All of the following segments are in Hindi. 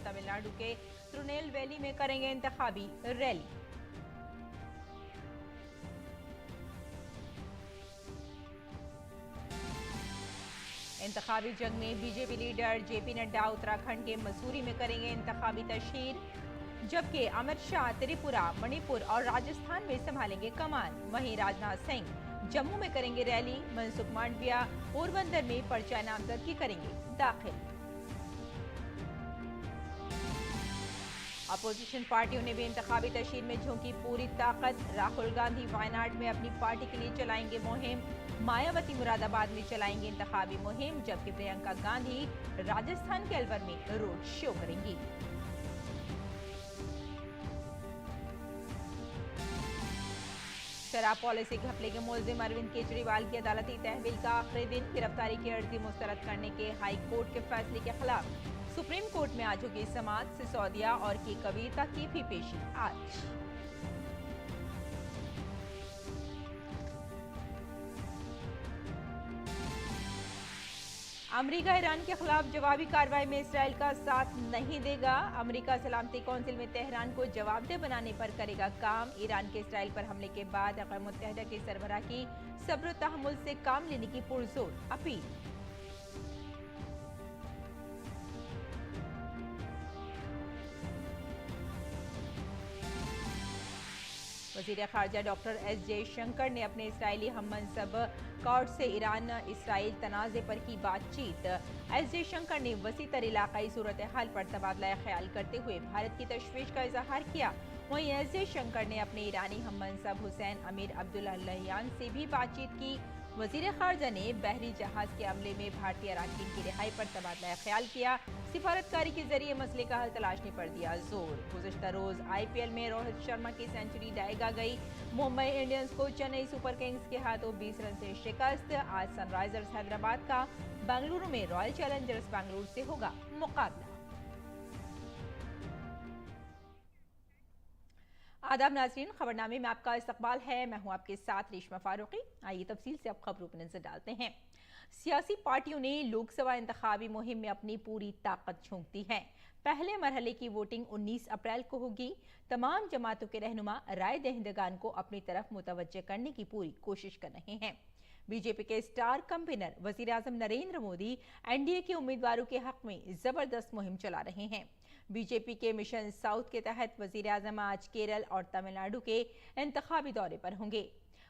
तमिलनाडु के तिरुनेलवेली में करेंगे इंतखाबी रैली। इंतखाबी जंग में BJP leader JP Nadda Uttarakhand के मसूरी में करेंगे इंतखाबी तशहीर, जबकि अमित शाह त्रिपुरा, मणिपुर और राजस्थान में संभालेंगे कमान। वहीं राजनाथ सिंह जम्मू में करेंगे रैली। मनसुख मांडविया पोरबंदर में पर्चा नामजदगी करेंगे दाखिल। अपोजिशन पार्टियों ने भी इंतखाबी तशहीर में झोंकी पूरी ताकत। राहुल गांधी वायनाड में अपनी पार्टी के लिए चलाएंगे मुहिम। मायावती मुरादाबाद में चलाएंगे इंतखाबी मुहिम, जबकि प्रियंका गांधी राजस्थान के अलवर में रोड शो करेंगी। शराब पॉलिसी घपले के मुलजिम अरविंद केजरीवाल की अदालती तहवील का आखिरी दिन। गिरफ्तारी की अर्जी मुस्तरद करने के हाई कोर्ट के फैसले के खिलाफ सुप्रीम कोर्ट में आज होगी समाअत। सिसोदिया और की कविता की भी पेशी आज। अमेरिका ईरान के खिलाफ जवाबी कार्रवाई में इसराइल का साथ नहीं देगा। अमेरिका सलामती कौंसिल में तेहरान को जवाबदेह बनाने पर करेगा काम। ईरान के इसराइल पर हमले के बाद अक़वाम मुत्तहिदा के सरबराह की सब्र तहम्मुल से काम लेने की पुरजोर अपील। वज़ीर ख़ारजा डॉक्टर एस जयशंकर ने अपने इसराइली हममनसब कॉर्ड से ईरान इसराइल तनाज़े पर की बातचीत। एस जयशंकर ने वसी तर इलाक़ाई सूरत हाल पर तबादला ख्याल करते हुए भारत की तशवीश का इजहार किया। वहीं एस जयशंकर ने अपने ईरानी हममनसब हुसैन अमीर अब्दुल्लाहियान से भी बातचीत की। वज़ीर ख़ारजा ने बहरी जहाज के हमले में भारतीय अराकीन की रिहाई पर तबादला ख्याल किया। सिफारतकारी के जरिए मसले का हल तलाशने पर दिया जोर। गुज़िश्ता रोज IPL में रोहित शर्मा की सेंचुरी डायगा गई। मुंबई इंडियंस को चेन्नई सुपर किंग्स के हाथों 20 रन से शिकस्त। आज सनराइजर्स हैदराबाद का बेंगलुरु में रॉयल चैलेंजर्स बेंगलुरु से होगा मुकाबला। आदाब नाज़रीन, खबरनामे में आपका इस्तकबाल है। मैं हूं आपके साथ रेशमा फारूकी। आइए तफसील से अब खबरों पर नजर डालते हैं। सियासी पार्टियों ने लोकसभा इंतखाबी मुहिम में अपनी पूरी ताकत झोंक दी है। पहले मरहले की वोटिंग 19 अप्रैल को होगी। तमाम जमातों के रहनुमा राय दहिंदगान को अपनी तरफ मुतवज्जे करने की पूरी कोशिश कर रहे हैं। बीजेपी के स्टार कैंपेनर वजीर आजम नरेंद्र मोदी NDA के उम्मीदवारों के हक में जबरदस्त मुहिम चला रहे हैं। बीजेपी के मिशन साउथ के तहत वजीर आजम आज केरल और तमिलनाडु के इंतखाबी दौरे पर होंगे।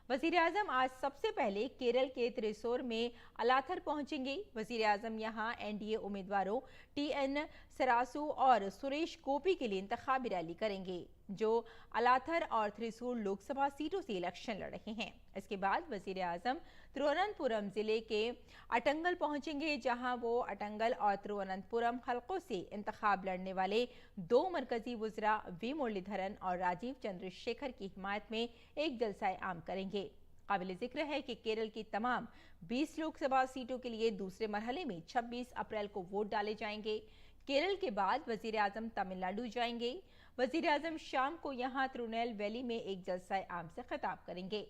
वजीर आजम आज सबसे पहले केरल के त्रिशूर में अलाथर पहुंचेंगे। वजीर आजम यहां NDA उम्मीदवारों TN सरासू और सुरेश गोपी के लिए इंतखाबी रैली करेंगे, जो अलाथर और त्रिशूर लोकसभा सीटों से इलेक्शन लड़ रहे हैं। इसके बाद वजीर आजम तिरुवनंतपुरम जिले के अटंगल पहुंचेंगे, जहां वो अटंगल और तिरुवनंतपुरम हलकों से इंतखाब लड़ने वाले 2 मरकजी वुज़रा वी मुरलीधरन और राजीव चंद्रशेखर की हिमायत में एक जलसाए आम करेंगे। काबिल जिक्र है कि केरल की तमाम 20 लोकसभा सीटों के लिए दूसरे मरहले में 26 अप्रैल को वोट डाले जाएंगे। केरल के बाद वजीर आजम तमिलनाडु जाएंगे। वजीर आजम शाम को यहां तिरुनेलवेली में एक जलसाए आम से खिताब करेंगे।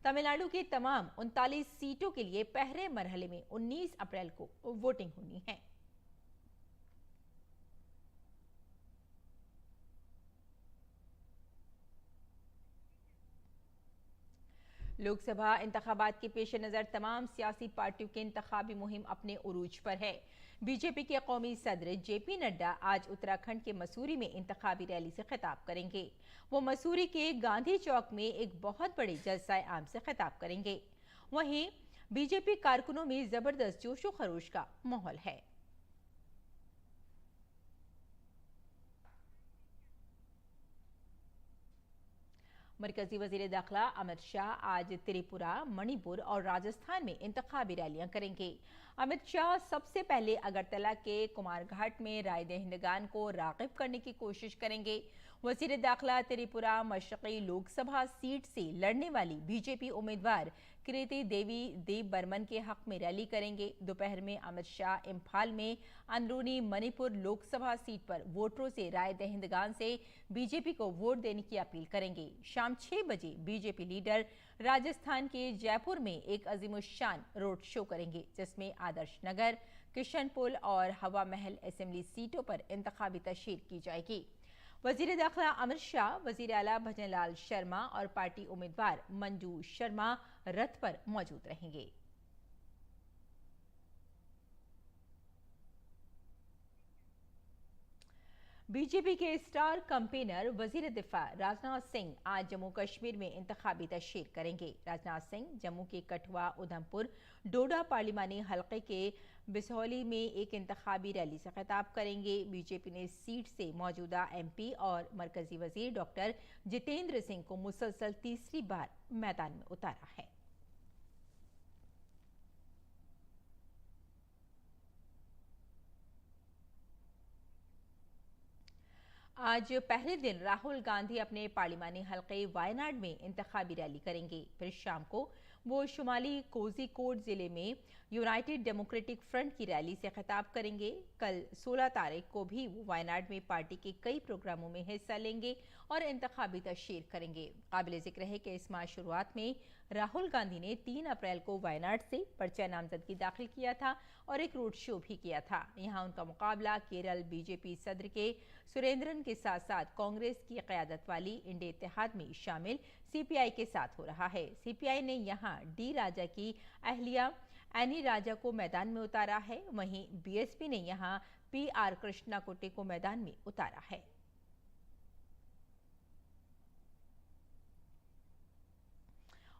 तमिलनाडु की तमाम 39 सीटों के लिए पहले मरहले में 19 अप्रैल को वोटिंग होनी है। लोकसभा इंतखाबात के पेश नज़र तमाम सियासी पार्टियों की इंतखाबी मुहिम अपने उरूज पर है। बीजेपी के कौमी सदर JP नड्डा आज उत्तराखंड के मसूरी में इंतखाबी रैली से खिताब करेंगे। वो मसूरी के गांधी चौक में एक बहुत बड़े जलसाए आम से खिताब करेंगे। वहीं बीजेपी कारकुनों में जबरदस्त जोशो खरोश का माहौल है। मरकजी वजीर दाखिला अमित शाह आज त्रिपुरा, मणिपुर और राजस्थान में इंतखाबी रैलियां करेंगे। अमित शाह सबसे पहले अगरतला के कुमारघाट में राय दहिंदगान को राग़िब करने की कोशिश करेंगे। वजीर दाखिला त्रिपुरा मशरक़ी लोकसभा सीट से लड़ने वाली बीजेपी उम्मीदवार कृति देवी देव बर्मन के हक में रैली करेंगे। दोपहर में अमित शाह इम्फाल में अंदरूनी मणिपुर लोकसभा सीट पर वोटरों से राय दहिंदगान से बीजेपी को वोट देने की अपील करेंगे। शाम 6 बजे बीजेपी लीडर राजस्थान के जयपुर में एक अजीमुशान रोड शो करेंगे, जिसमें आदर्श नगर, किशनपुर और हवा महल असेंबली सीटों पर इंतखाबी तशहीर की जाएगी। वजीर दाखिला अमित शाह, वजीर आला भजन लाल शर्मा और पार्टी उम्मीदवार मंजू शर्मा रथ पर मौजूद रहेंगे। बीजेपी के स्टार कैंपेनर वजीर दिफा राजनाथ सिंह आज जम्मू कश्मीर में इंतखाबी तशहीर करेंगे। राजनाथ सिंह जम्मू के कठुआ, उधमपुर, डोडा पार्लिमानी हलके के बिसौली में एक इंतखाबी रैली से खिताब करेंगे। बीजेपी ने सीट से मौजूदा एमपी और मरकजी वजीर डॉक्टर जितेंद्र सिंह को मुसलसल तीसरी बार मैदान में उतारा है। आज पहले दिन राहुल गांधी अपने पार्लिमानी हलके वायनाड में इंतखाबी रैली करेंगे। फिर शाम को वो शुमाली कोझिकोड जिले में यूनाइटेड डेमोक्रेटिक फ्रंट की रैली से खिताब करेंगे। कल 16 तारीख को भी वो वायनाड में पार्टी के कई प्रोग्रामों में हिस्सा लेंगे और इंतखाबी तशहीर करेंगे। काबिल जिक्र है कि इस माह शुरुआत में राहुल गांधी ने 3 अप्रैल को वायनाड से पर्चा नामजदगी दाखिल किया था और एक रोड शो भी किया था। यहाँ उनका मुकाबला केरल बीजेपी सदर के सुरेंद्रन के साथ साथ कांग्रेस की क़यादत वाली इंडिया इत्तेहाद में शामिल सीपीआई के साथ हो रहा है। सीपीआई ने यहाँ डी राजा की अहलिया एनी राजा को मैदान में उतारा है। वहीं बीएसपी ने यहाँ पीआर कृष्णाकुट्टी को मैदान में उतारा है।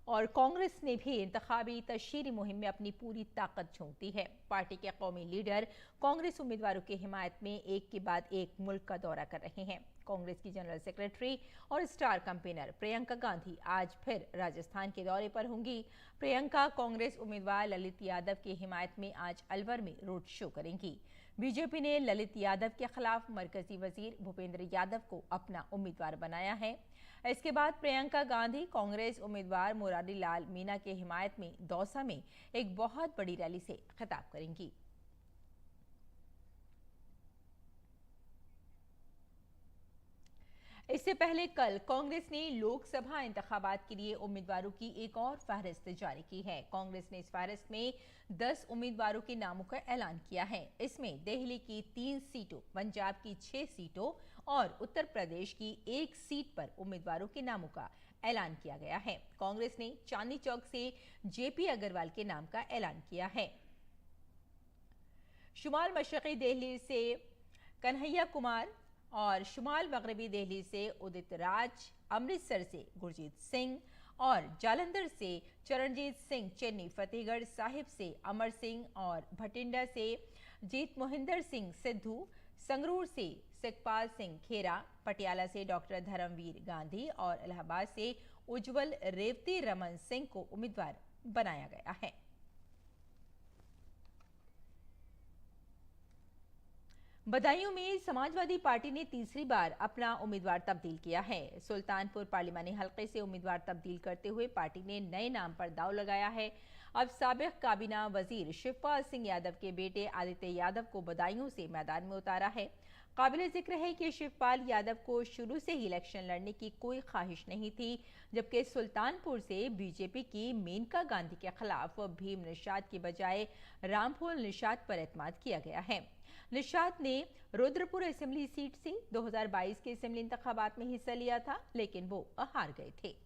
और कांग्रेस ने भी इंतखाबी तशहीरी मुहिम में अपनी पूरी ताकत झोंक दी है। पार्टी के कौमी लीडर कांग्रेस उम्मीदवारों की हिमायत में एक के बाद एक मुल्क का दौरा कर रहे हैं। कांग्रेस की जनरल सेक्रेटरी और स्टार कैंपेनर प्रियंका गांधी आज फिर राजस्थान के दौरे पर होंगी। प्रियंका कांग्रेस उम्मीदवार ललित यादव की हिमायत में आज अलवर में रोड शो करेंगी। बीजेपी ने ललित यादव के खिलाफ मरकजी वजीर भूपेंद्र यादव को अपना उम्मीदवार बनाया है। इसके बाद प्रियंका गांधी कांग्रेस उम्मीदवार मुरारी लाल मीणा की हिमायत में दौसा में एक बहुत बड़ी रैली से खिताब करेंगी। इससे पहले कल कांग्रेस ने लोकसभा इंतखाबात के लिए उम्मीदवारों की एक और फहरिस्त जारी की है। कांग्रेस ने इस फहरिस्त में 10 उम्मीदवारों के नामों का ऐलान किया है। इसमें दिल्ली की 3 सीटों, पंजाब की 6 सीटों और उत्तर प्रदेश की 1 सीट पर उम्मीदवारों के नामों का ऐलान किया गया है। कांग्रेस ने चांदनी चौक से जेपी अग्रवाल के नाम का ऐलान किया है। शुमाल मशरक़ी दिल्ली से कन्हैया कुमार और शुमाल मगरबी दिल्ली से उदित राज, अमृतसर से गुरजीत सिंह और जालंधर से चरणजीत सिंह, चेन्नई फतेहगढ़ साहिब से अमर सिंह और भटिंडा से जीत मोहिंदर सिंह सिद्धू, संगरूर से सुखपाल सिंह खेरा, पटियाला से डॉक्टर धर्मवीर गांधी और इलाहाबाद से उज्जवल रेवती रमन सिंह को उम्मीदवार बनाया गया है। बदायूं में समाजवादी पार्टी ने तीसरी बार अपना उम्मीदवार तब्दील किया है। सुल्तानपुर पार्लिमानी हलके से उम्मीदवार तब्दील करते हुए पार्टी ने नए नाम पर दांव लगाया है। अब साबिक काबीना वजीर शिवपाल सिंह यादव के बेटे आदित्य यादव को बदायूं से मैदान में उतारा है। काबिल जिक्र है कि शिवपाल यादव को शुरू से ही इलेक्शन लड़ने की कोई ख्वाहिश नहीं थी, जबकि सुल्तानपुर से बीजेपी की मेनका गांधी के खिलाफ भीम निषाद की बजाय रामफूल निषाद पर एतमाद किया गया है। निषाद ने रुद्रपुर असेंबली सीट से 2022 के असेंबली इंतखाबात में हिस्सा लिया था, लेकिन वो हार गए थे।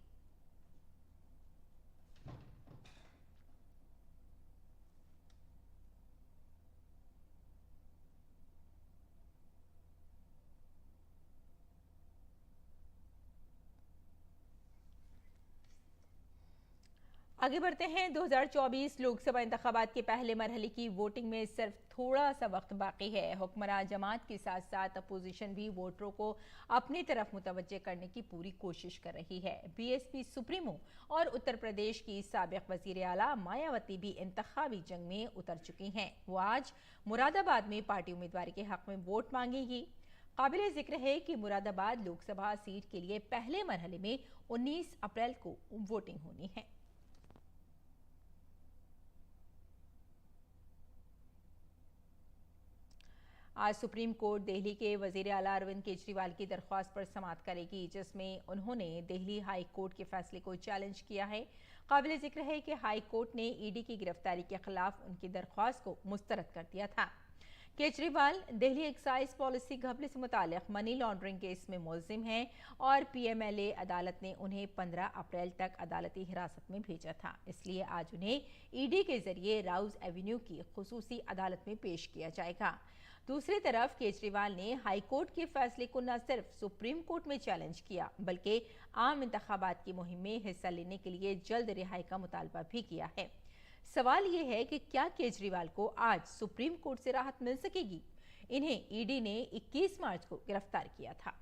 आगे बढ़ते हैं। 2024 लोकसभा इंतखाबात के पहले मरहले की वोटिंग में सिर्फ थोड़ा सा वक्त बाकी है। हुक्मरान जमात के साथ साथ अपोजिशन भी वोटरों को अपनी तरफ मुतवज्जे करने की पूरी कोशिश कर रही है। बीएसपी सुप्रीमो और उत्तर प्रदेश की साबिक वजीर आला मायावती भी इंतखाबी जंग में उतर चुकी हैं। वो आज मुरादाबाद में पार्टी उम्मीदवार के हक में वोट मांगेगी। काबिल जिक्र है कि मुरादाबाद लोकसभा सीट के लिए पहले मरहले में 19 अप्रैल को वोटिंग होनी है। आज सुप्रीम कोर्ट दिल्ली के वजीर आला अरविंद केजरीवाल की दरख्वास्त पर समाअत करेगी, जिसमें उन्होंने दिल्ली हाई कोर्ट के फैसले को चैलेंज किया है। काबिल जिक्र है कि हाई कोर्ट ने ईडी की गिरफ्तारी के खिलाफ उनकी दरख्वास्त को मुस्तरद कर दिया था। केजरीवाल दिल्ली एक्साइज पॉलिसी घपले से मुताल्लिक मनी लॉन्ड्रिंग केस में मुलजिम हैं और पीएमएलए अदालत ने उन्हें 15 अप्रैल तक अदालती हिरासत में भेजा था। इसलिए आज उन्हें ईडी के जरिए राउज एवेन्यू की खुसूसी अदालत में पेश किया जाएगा। दूसरी तरफ केजरीवाल ने हाई कोर्ट के फैसले को न सिर्फ सुप्रीम कोर्ट में चैलेंज किया, बल्कि आम इंतखाबात की मुहिम में हिस्सा लेने के लिए जल्द रिहाई का मुतालबा भी किया है। सवाल यह है कि क्या केजरीवाल को आज सुप्रीम कोर्ट से राहत मिल सकेगी? इन्हें ईडी ने 21 मार्च को गिरफ्तार किया था।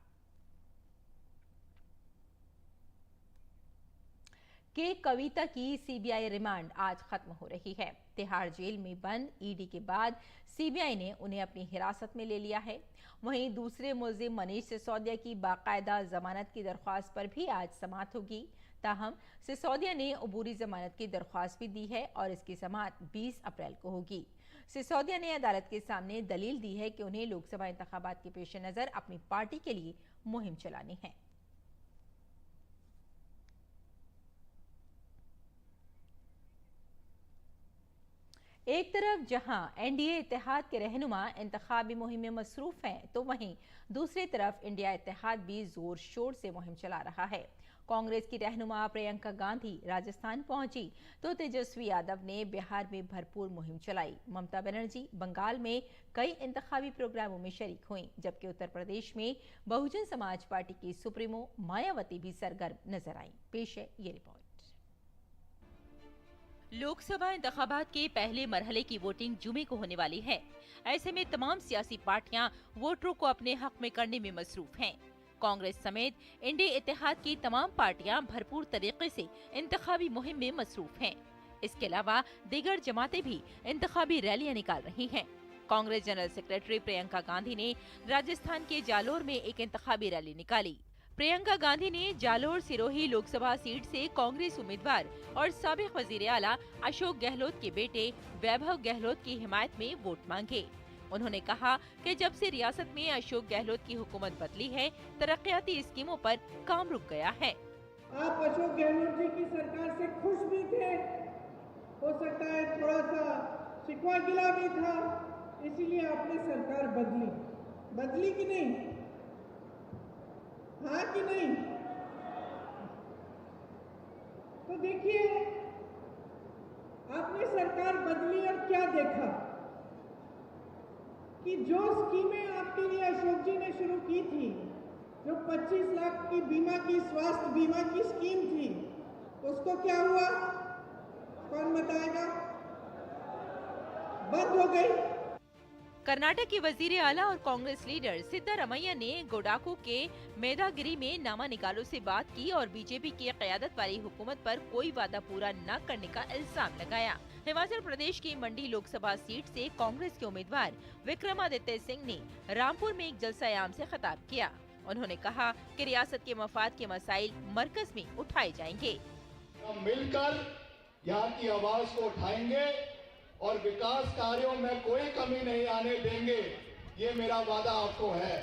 के कविता की सीबीआई रिमांड आज खत्म हो रही है। तिहाड़ जेल में बंद ईडी के बाद सीबीआई ने उन्हें अपनी हिरासत में ले लिया है। वहीं दूसरे मुलजिम मनीष सिसोदिया की बाकायदा जमानत की दरख्वास्त पर भी आज समाअत होगी। ताहम सिसोदिया ने अबूरी जमानत की दरख्वास्त भी दी है और इसकी समाअत 20 अप्रैल को होगी। सिसोदिया ने अदालत के सामने दलील दी है कि उन्हें लोकसभा इंतखाबात के पेश नजर अपनी पार्टी के लिए मुहिम चलानी है। एक तरफ जहां एनडीए इत्तेहाद के रहनुमा इंतखाबी मुहिम में मसरूफ हैं, तो वहीं दूसरी तरफ इंडिया इत्तेहाद भी जोर शोर से मुहिम चला रहा है। कांग्रेस की रहनुमा प्रियंका गांधी राजस्थान पहुंची तो तेजस्वी यादव ने बिहार में भरपूर मुहिम चलाई। ममता बनर्जी बंगाल में कई इंतखाबी प्रोग्रामों में शरीक हुई, जबकि उत्तर प्रदेश में बहुजन समाज पार्टी की सुप्रीमो मायावती भी सरगर्म नजर आई। पेश है ये रिपोर्ट। लोकसभा इंतखाबात के पहले मरहले की वोटिंग जुमे को होने वाली है। ऐसे में तमाम सियासी पार्टियां वोटरों को अपने हक में करने में मसरूफ हैं। कांग्रेस समेत इंडिया इत्तेहाद की तमाम पार्टियां भरपूर तरीके से इंतखाबी मुहिम में मसरूफ हैं। इसके अलावा दीगर जमातें भी इंतखाबी रैलियां निकाल रही हैं। कांग्रेस जनरल सेक्रेटरी प्रियंका गांधी ने राजस्थान के जालोर में एक इंतखाबी रैली निकाली। प्रियंका गांधी ने जालोर सिरोही लोकसभा सीट से कांग्रेस उम्मीदवार और साबिक वजीर आला अशोक गहलोत के बेटे वैभव गहलोत की हिमायत में वोट मांगे। उन्होंने कहा कि जब से रियासत में अशोक गहलोत की हुकूमत बदली है, तरक्याती स्कीमों पर काम रुक गया है। आप अशोक गहलोत जी की सरकार से खुश भी थे, हो सकता है थोड़ा सा शिकवा गिला भी था, इसीलिए आपने सरकार बदली कि नहीं? हाँ कि नहीं? तो देखिए, आपने सरकार बदली और क्या देखा कि जो स्कीमें आपके लिए अशोक जी ने शुरू की थी, जो 25 लाख की बीमा की स्वास्थ्य बीमा की स्कीम थी, उसको क्या हुआ? कौन बताएगा? बंद हो गई। कर्नाटक के वजीर आला और कांग्रेस लीडर सिद्धारमैया ने गोडाको के मेदागिरी में नामा निकालों से बात की और बीजेपी की क़यादत वाली हुकूमत पर कोई वादा पूरा न करने का इल्जाम लगाया। हिमाचल प्रदेश की मंडी लोकसभा सीट से कांग्रेस के उम्मीदवार विक्रमादित्य सिंह ने रामपुर में एक जलसायाम से खिताब किया। उन्होंने कहा कि रियासत के मफाद के मसाइल मरकज में उठाए जाएंगे। हम मिलकर यहाँ की आवाज को उठाएंगे और विकास कार्यों में कोई कमी नहीं आने देंगे, ये मेरा वादा आपको है।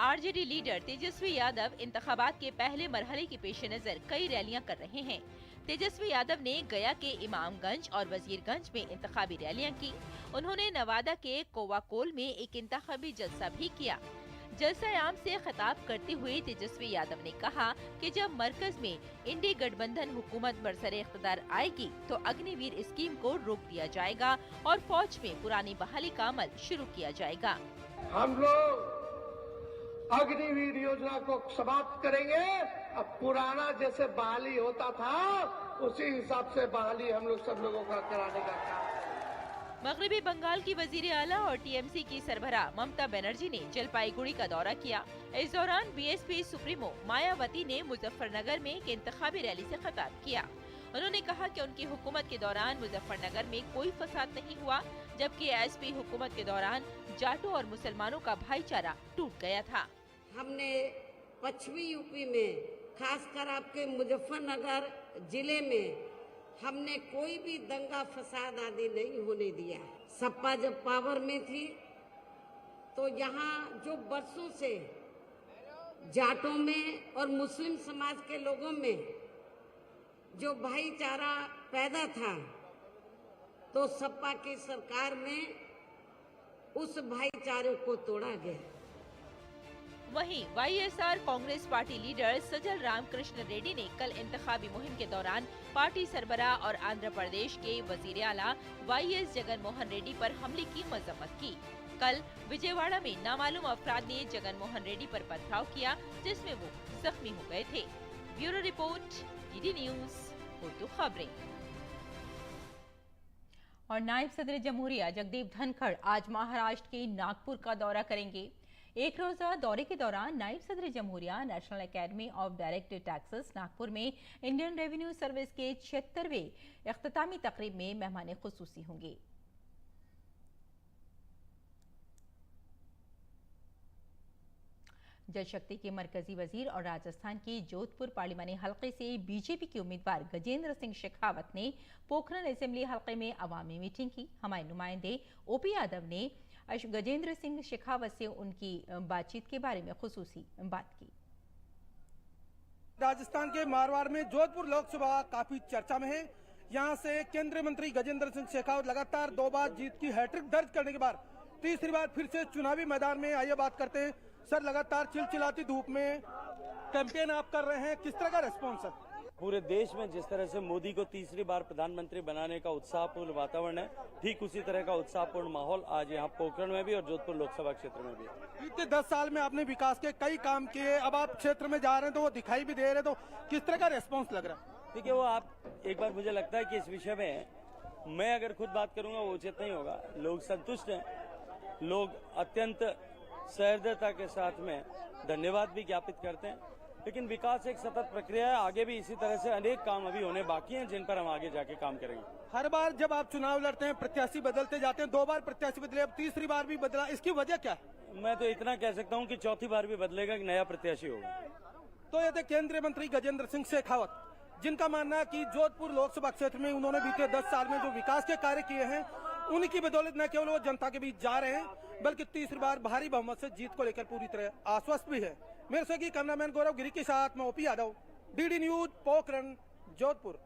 आरजेडी लीडर तेजस्वी यादव इंतखाबात के पहले मरहले के पेश नजर कई रैलियां कर रहे हैं। तेजस्वी यादव ने गया के इमामगंज और वजीरगंज में इंतखाबी रैलियां की। उन्होंने नवादा के कोवाकोल में एक इंतखाबी जलसा भी किया। जलसायाम से खिताब करते हुए तेजस्वी यादव ने कहा कि जब मरकज में इंडी गठबंधन हुकूमत बरसरे इख्तिदार आएगी तो अग्निवीर स्कीम को रोक दिया जाएगा और फौज में पुरानी बहाली का अमल शुरू किया जाएगा। हम लोग अग्निवीर योजना को समाप्त करेंगे। अब पुराना जैसे बहाली होता था, उसी हिसाब से बहाली हम लोग सब लोगों का कराने का काम। मगरबी बंगाल की वजीर आला और टीएमसी की सरबरा ममता बनर्जी ने जलपाईगुड़ी का दौरा किया। इस दौरान बीएसपी सुप्रीमो मायावती ने मुजफ्फरनगर में एक इंतखाबी रैली से खिताब किया। उन्होंने कहा कि उनकी हुकूमत के दौरान मुजफ्फरनगर में कोई फसाद नहीं हुआ, जबकि एसपी हुकूमत के दौरान जाटों और मुसलमानों का भाईचारा टूट गया था। हमने पश्चिमी यूपी में, खासकर आपके मुजफ्फरनगर जिले में, हमने कोई भी दंगा फसाद आदि नहीं होने दिया। सपा जब पावर में थी तो यहाँ जो बरसों से जाटों में और मुस्लिम समाज के लोगों में जो भाईचारा पैदा था, तो सपा की सरकार में उस भाईचारे को तोड़ा गया। वहीं वाईएसआर कांग्रेस पार्टी लीडर सज्जल रामकृष्ण रेड्डी ने कल इंतखाबी मुहिम के दौरान पार्टी सरबराह और आंध्र प्रदेश के वजीर आला वाईएस जगन मोहन रेड्डी पर हमले की मजम्मत की। कल विजयवाड़ा में नामालूम अफराद ने जगन मोहन रेड्डी पर पथराव किया, जिसमें वो जख्मी हो गए थे। Bureau report, DD news, Urdu खबरें। और नायब सदर जमहूरिया जगदीप धनखड़ आज महाराष्ट्र के नागपुर का दौरा करेंगे। एक रोजा दौरे के दौरान नायब सदर जमहूरिया National Academy of Direct Taxes Nagpur में इंडियन रेवेन्यू सर्विस के 76वें इख्तितामी तकरीब में मेहमान खुसूसी होंगे। जल शक्ति के मरकजी वजीर और राजस्थान के जोधपुर पार्लिमानी हलके से बीजेपी के उम्मीदवार गजेंद्र सिंह शेखावत ने पोखरण असेंबली हलके में अवामी मीटिंग की। हमारे नुमाइंदे ओपी यादव ने गजेंद्र सिंह शेखावत से उनकी बातचीत के बारे में खुसूसी बात की। राजस्थान के मारवाड़ में जोधपुर लोकसभा काफी चर्चा में है। यहां से केंद्रीय मंत्री गजेंद्र सिंह शेखावत लगातार 2 बार जीत की हैट्रिक दर्ज करने के बाद तीसरी बार फिर से चुनावी मैदान में। आइए बात करते हैं सर, लगातार चिलचिलाती धूप में कैंपेन आप कर रहे हैं, किस तरह का रेस्पॉन्स है? पूरे देश में जिस तरह से मोदी को तीसरी बार प्रधानमंत्री बनाने का उत्साहपूर्ण वातावरण है, ठीक उसी तरह का उत्साहपूर्ण माहौल आज यहाँ पोखरण में भी और जोधपुर लोकसभा क्षेत्र में भी। बीते 10 साल में आपने विकास के कई काम किए, अब आप क्षेत्र में जा रहे हैं तो वो दिखाई भी दे रहे हैं, तो किस तरह का रेस्पॉन्स लग रहा है? देखिए, वो आप एक बार मुझे लगता है कि इस विषय में मैं अगर खुद बात करूंगा वो उचित नहीं होगा। लोग संतुष्ट हैं, लोग अत्यंत सहृदयता के साथ में धन्यवाद भी ज्ञापित करते हैं, लेकिन विकास एक सतत प्रक्रिया है। आगे भी इसी तरह से अनेक काम अभी होने बाकी हैं जिन पर हम आगे जाके काम करेंगे। हर बार जब आप चुनाव लड़ते हैं प्रत्याशी बदलते जाते हैं, 2 बार प्रत्याशी बदले, अब तीसरी बार भी बदला, इसकी वजह क्या है? मैं तो इतना कह सकता हूं कि चौथी बार भी बदलेगा, कि नया प्रत्याशी होगा। तो ये थे केंद्रीय मंत्री गजेंद्र सिंह शेखावत, जिनका मानना है कि जोधपुर लोकसभा क्षेत्र में उन्होंने बीते 10 साल में जो विकास के कार्य किए हैं, उनकी बदौलत न केवल वो जनता के बीच जा रहे हैं, बल्कि तीसरी बार भारी बहुमत से जीत को लेकर पूरी तरह आश्वस्त भी है। मेरे सहयोगी कैमरामैन गौरव गिरी के साथ मैं OP Yadav, DD news, Pokhran, Jodhpur.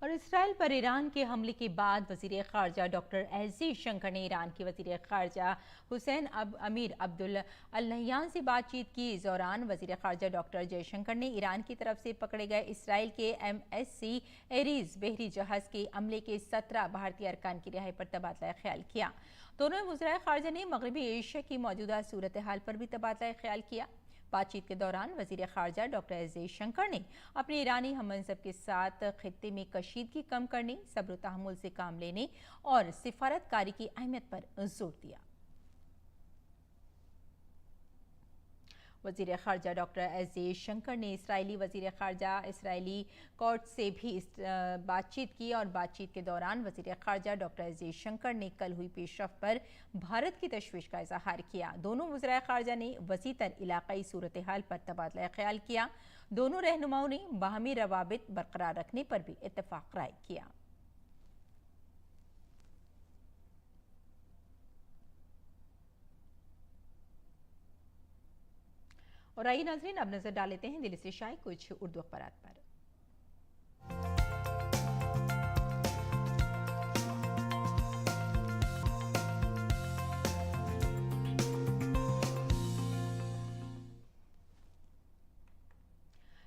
और इसराइल पर ईरान के हमले के बाद वजीर खारजा डॉक्टर एस जयशंकर ने ईरान के वजीर खारजा हुसैन अमीर अब्दुल अल्लाहियान से बातचीत की। इस दौरान वजीर खारजा डॉक्टर जयशंकर ने ईरान की तरफ से पकड़े गए इसराइल के MSC एरीज बहरी जहाज के अमले के 17 भारतीय अरकान की रिहाई पर तबादला ख्याल किया। दोनों वज़ीर खारजा ने मगरबी एशिया की मौजूदा सूरत हाल पर भी तबादला ख्याल किया। बातचीत के दौरान वजीर खारजा डॉक्टर एस जयशंकर ने अपने ईरानी हममंसब के साथ खित्ते में कशीदगी कम करने, सब्र तहम्मुल से काम लेने और सिफारतकारी की अहमियत पर जोर दिया। वजीर खारजा डॉक्टर एस जयशंकर ने इसराइली वजीर खारजा इसराइली कोर्ट से भी बातचीत की और बातचीत के दौरान वजीर खारजा डॉक्टर एस जयशंकर ने कल हुई पेशरफ पर भारत की तशवीश का इजहार किया। दोनों वज़ीर खारजा ने वसीतर इलाकाई सूरत हाल पर तबादला ख्याल किया। दोनों रहनुमाओं ने बाहमी रवाबित बरकरार रखने पर भी इत्तफाक राय किया। और आइए नाज़रीन, अब नजर डाल लेते हैं दिल्ली से शाये कुछ उर्दू अखबारात पर।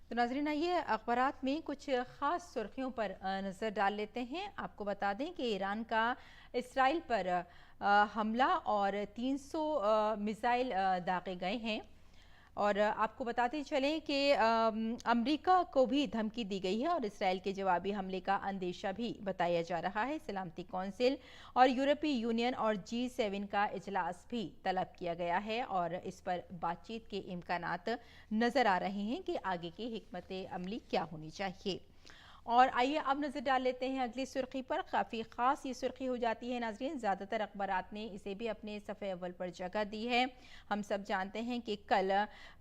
तो नाज़रीन, आइए अखबारात में कुछ ख़ास सुर्खियों पर नज़र डाल लेते हैं। आपको बता दें कि ईरान का इसराइल पर हमला और 300 मिसाइल दागे गए हैं। और आपको बताते चलें कि अमेरिका को भी धमकी दी गई है और इसराइल के जवाबी हमले का अंदेशा भी बताया जा रहा है। सलामती कौंसिल और यूरोपीय यूनियन और G7 का इजलास भी तलब किया गया है और इस पर बातचीत के इम्कानात नज़र आ रहे हैं कि आगे की हिकमत अमली क्या होनी चाहिए। और आइए अब नजर डाल लेते हैं अगली सुर्खी पर। काफ़ी ख़ास ये सुर्खी हो जाती है नाजरीन, ज़्यादातर अखबारात ने इसे भी अपने सफ़े अव्वल पर जगह दी है। हम सब जानते हैं कि कल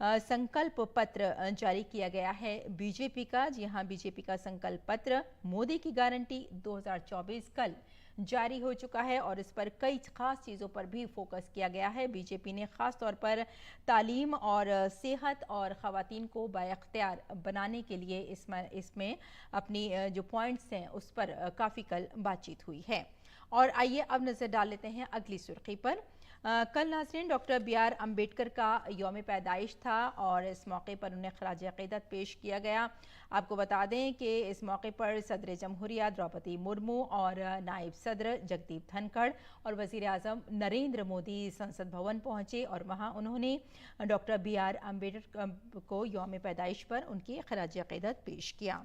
संकल्प पत्र जारी किया गया है बीजेपी का। जी हाँ, बीजेपी का संकल्प पत्र मोदी की गारंटी 2024 कल जारी हो चुका है और इस पर कई खास चीज़ों पर भी फोकस किया गया है। बीजेपी ने खास तौर पर तालीम और सेहत और ख़वातीन को बाइख्तियार बनाने के लिए इसमें अपनी जो पॉइंट्स हैं उस पर काफ़ी कल बातचीत हुई है। और आइए अब नज़र डाल लेते हैं अगली सुर्खी पर। कल नाज़रीन डॉक्टर B.R. अम्बेडकर का यौम पैदाइश था और इस मौके पर उन्हें खराज अक़ीदत पेश किया गया। आपको बता दें कि इस मौके पर सदर जमहूरिया द्रौपदी मुर्मू और नायब सदर जगदीप धनखड़ और वज़ीर आज़म नरेंद्र मोदी संसद भवन पहुंचे और वहां उन्होंने डॉक्टर B.R. अम्बेडकर को यौम पैदाइश पर उनकी खराज अक़ीदत पेश किया।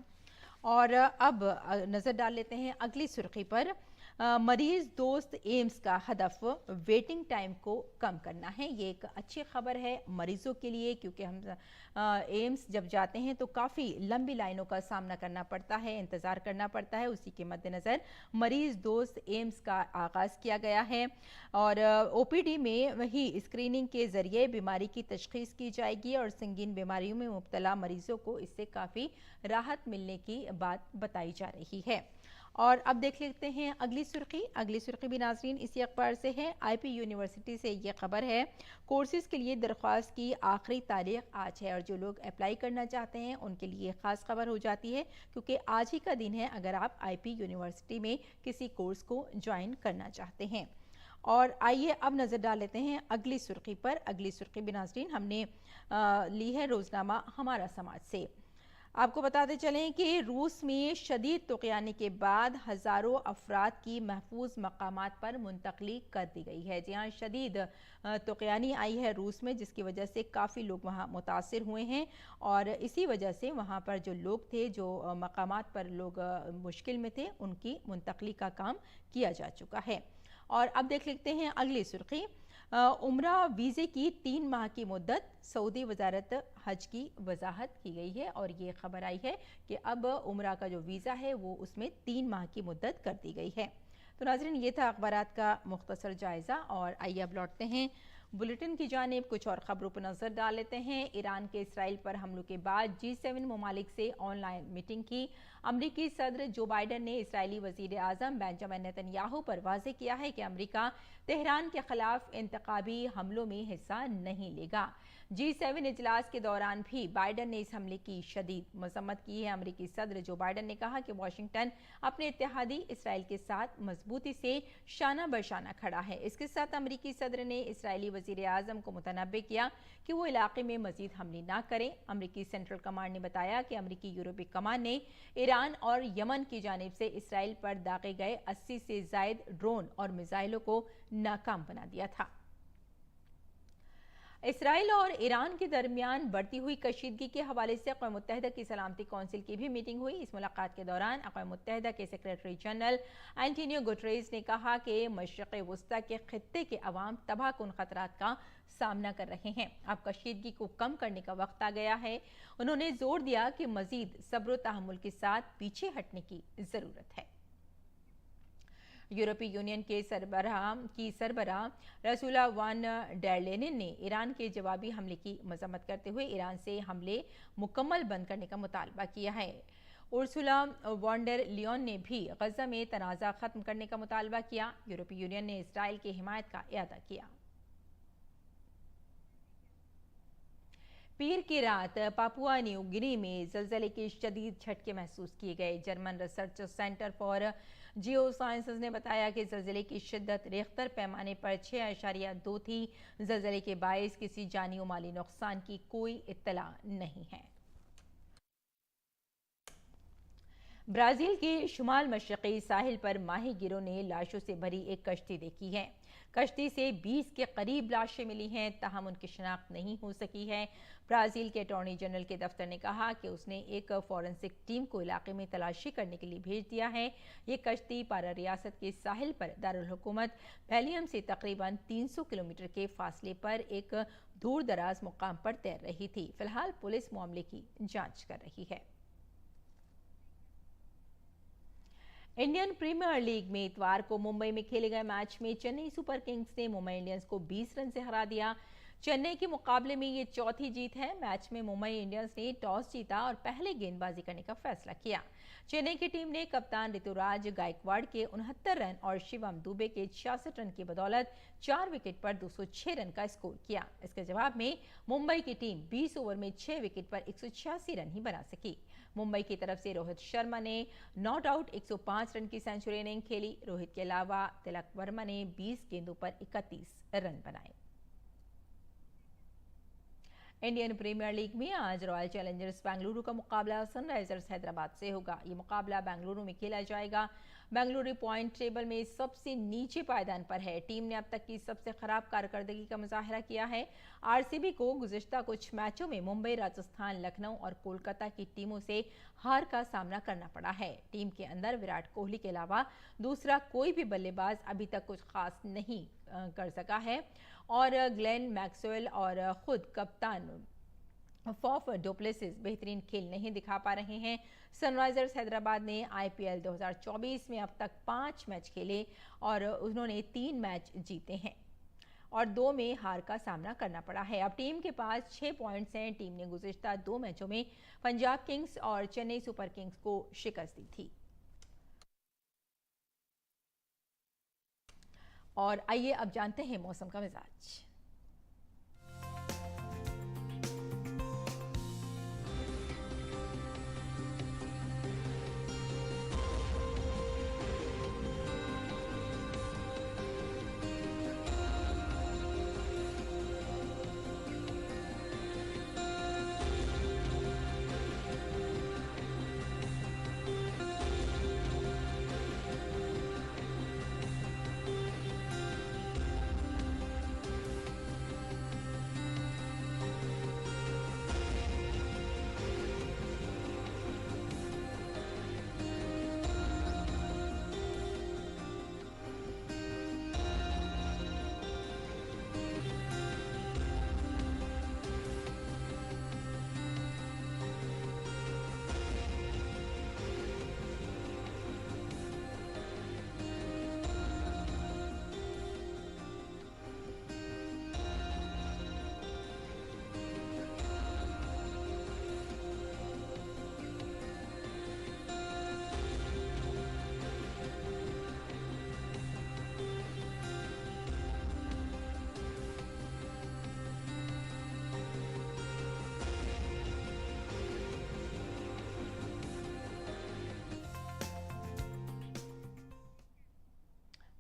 और अब नज़र डाल लेते हैं अगली सुर्खी पर। मरीज दोस्त एम्स का हदफ वेटिंग टाइम को कम करना है। ये एक अच्छी खबर है मरीजों के लिए, क्योंकि हम एम्स जब जाते हैं तो काफ़ी लंबी लाइनों का सामना करना पड़ता है, इंतज़ार करना पड़ता है। उसी के मद्देनज़र मरीज दोस्त एम्स का आगाज़ किया गया है और OPD में वही स्क्रीनिंग के ज़रिए बीमारी की तशख़ीस की जाएगी और संगीन बीमारियों में मुब्तला मरीजों को इससे काफ़ी राहत मिलने की बात बताई जा रही है। और अब देख लेते हैं अगली सुर्खी भी नाजरीन इसी अखबार से है। IP यूनिवर्सिटी से ये खबर है, कोर्सेज के लिए दरख्वास्त की आखिरी तारीख आज है और जो लोग अप्लाई करना चाहते हैं उनके लिए ख़ास खबर हो जाती है, क्योंकि आज ही का दिन है अगर आप IP यूनिवर्सिटी में किसी कोर्स को ज्वाइन करना चाहते हैं। और आइए अब नज़र डाल लेते हैं अगली सुर्खी पर। अगली सुर्खी भी नाजरीन हमने ली है रोज़नामा हमारा समाज से। आपको बताते चलें कि रूस में शदीद तुक़यानी के बाद हज़ारों अफराद की महफूज मकामात पर मुंतकली कर दी गई है। जी हाँ, शदीद तुक़यानी आई है रूस में, जिसकी वजह से काफ़ी लोग वहाँ मुतासिर हुए हैं और इसी वजह से वहाँ पर जो लोग थे, जो मकामात पर लोग मुश्किल में थे, उनकी मुंतकली का काम किया जा चुका है। और अब देख लेते हैं अगली सुर्खी। उम्रा वीज़े की 3 माह की मुद्दत, सऊदी वजारत हज की वजाहत की गई है और ये खबर आई है कि अब उम्रा का जो वीज़ा है वो उसमें 3 माह की मुद्दत कर दी गई है। तो नाज़रीन ये था अखबारात का मुख्तसर जायज़ा और आइए अब लौटते हैं बुलेटिन की जानिब। कुछ और खबरों पर नज़र डाल लेते हैं। ईरान के इसराइल पर हमलों के बाद G7 ममालिक से ऑनलाइन मीटिंग की। अमरीकी सदर जो बाइडन ने इसराइली वज़ीर आज़म बेंजामिन नेतन्याहू पर वाज़ेह किया है कि अमरीका तेहरान के खिलाफ इंतखाबी हमलों में हिस्सा नहीं लेगा। G7 इजलास के दौरान भी बाइडन ने इस हमले की शदीद मज़म्मत की है। अमरीकी सदर जो बाइडन ने कहा कि वाशिंगटन अपने इत्तेहादी इसराइल के साथ मजबूती से शाना बशाना खड़ा है। इसके साथ अमरीकी सदर ने इसराइली वज़ीर आज़म को मुतनब्बे किया कि वो इलाके में मजीद हमले ना करें। अमरीकी सेंट्रल कमांड ने बताया कि अमरीकी यूरोपीय कमान ने ईरान और यमन की जानिब से इसराइल पर दागे गए 80 से ज़ायद ड्रोन और मिसाइलों को नाकाम बना दिया था। इसराइल और ईरान के दरमियान बढ़ती हुई कशीदगी के हवाले से अक़वाम मुत्तहिदा की सलामती कौंसिल की भी मीटिंग हुई। इस मुलाकात के दौरान अक़वाम मुत्तहिदा के सेक्रेटरी जनरल एंटोनियो गुटरेस ने कहा कि मशरिक़ वस्ता के खित्ते के अवाम तबाहकुन खतरात का सामना कर रहे हैं। अब कशीदगी को कम करने का वक्त आ गया है। उन्होंने जोर दिया कि मजीद सब्र तहम्मुल के साथ पीछे हटने की ज़रूरत है। यूरोपीय यूनियन के सरबराह रसूला वान डेर लेनिन ने ईरान के जवाबी हमले की मजम्मत करते हुए ईरान से हमले मुकम्मल बंद करने का मुतालबा किया है। उर्सुला वॉन डेर लियोन ने भी गजा में तनाज़ा खत्म करने का मुतालबा किया। यूरोपीय यूनियन ने इसराइल की हिमायत का इयादा किया। पीर की रात पापुआ न्यू गिनी में ज़लज़ले के शदीद झटके महसूस किए गए। German research centre for Jio sciences ने बताया कि ज़लज़ले की शिद्दत रेख्तर पैमाने पर 6.2 थी। ज़लज़ले के बायस किसी जानी और माली नुकसान की कोई इत्तला नहीं है। ब्राज़ील के शुमाल मशरक़ी साहिल पर माहीगीरों ने लाशों से भरी एक कश्ती देखी है। कश्ती से 20 के करीब लाशें मिली हैं, ताहम उनकी शनाख्त नहीं हो सकी है। ब्राज़ील के अटॉर्नी जनरल के दफ्तर ने कहा कि उसने एक फॉरेंसिक टीम को इलाके में तलाशी करने के लिए भेज दिया है। ये कश्ती पारा रियासत के साहिल पर दारुल हुकूमत बेल्जियम से तकरीबन 300 किलोमीटर के फासले पर एक दूर दराज मुकाम पर तैर रही थी। फिलहाल पुलिस मामले की जाँच कर रही है। इंडियन प्रीमियर लीग में इतवार को मुंबई में खेले गए मैच में चेन्नई सुपर किंग्स ने मुंबई इंडियंस को 20 रन से हरा दिया। चेन्नई के मुकाबले में ये चौथी जीत है। मैच में मुंबई इंडियंस ने टॉस जीता और पहले गेंदबाजी करने का फैसला किया। चेन्नई की टीम ने कप्तान ऋतुराज गायकवाड़ के 69 रन और शिवम दुबे के 66 रन की बदौलत 4 विकेट पर 206 रन का स्कोर किया। इसके जवाब में मुंबई की टीम 20 ओवर में 6 विकेट पर 186 रन ही बना सकी। मुंबई की तरफ से रोहित शर्मा ने नॉट आउट 105 रन की सेंचुरी इनिंग खेली। रोहित के अलावा तिलक वर्मा ने 20 गेंदों पर 31 रन बनाए। इंडियन प्रीमियर लीग में आज रॉयल चैलेंजर्स बेंगलुरु का मुकाबला सनराइजर्स हैदराबाद से होगा। ये मुकाबला बेंगलुरु में खेला जाएगा। बेंगलुरु पॉइंट टेबल में सबसे नीचे पायदान पर है। टीम ने अब तक की सबसे खराब कारकर्दगी का मुजाहरा किया है। आरसीबी को गुज़िश्ता कुछ मैचों में मुंबई, राजस्थान, लखनऊ और कोलकाता की टीमों से हार का सामना करना पड़ा है। टीम के अंदर विराट कोहली के अलावा दूसरा कोई भी बल्लेबाज अभी तक कुछ खास नहीं कर सका है और ग्लेन मैक्सवेल और खुद कप्तान फॉफ डुप्लेसिस बेहतरीन खेल नहीं दिखा पा रहे हैं। सनराइजर्स हैदराबाद ने आईपीएल 2024 में अब तक 5 मैच खेले और उन्होंने 3 मैच जीते हैं और 2 में हार का सामना करना पड़ा है। अब टीम के पास 6 पॉइंट्स हैं। टीम ने गुज़िश्ता 2 मैचों में पंजाब किंग्स और चेन्नई सुपर किंग्स को शिकस्त दी थी। और आइए अब जानते हैं मौसम का मिजाज।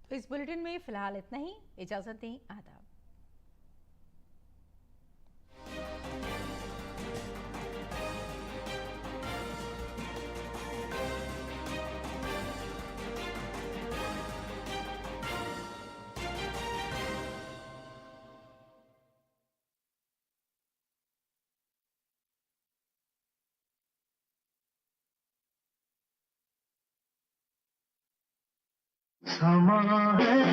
तो इस बुलेटिन में फिलहाल इतना ही। इजाजत दें। आदाब। समा है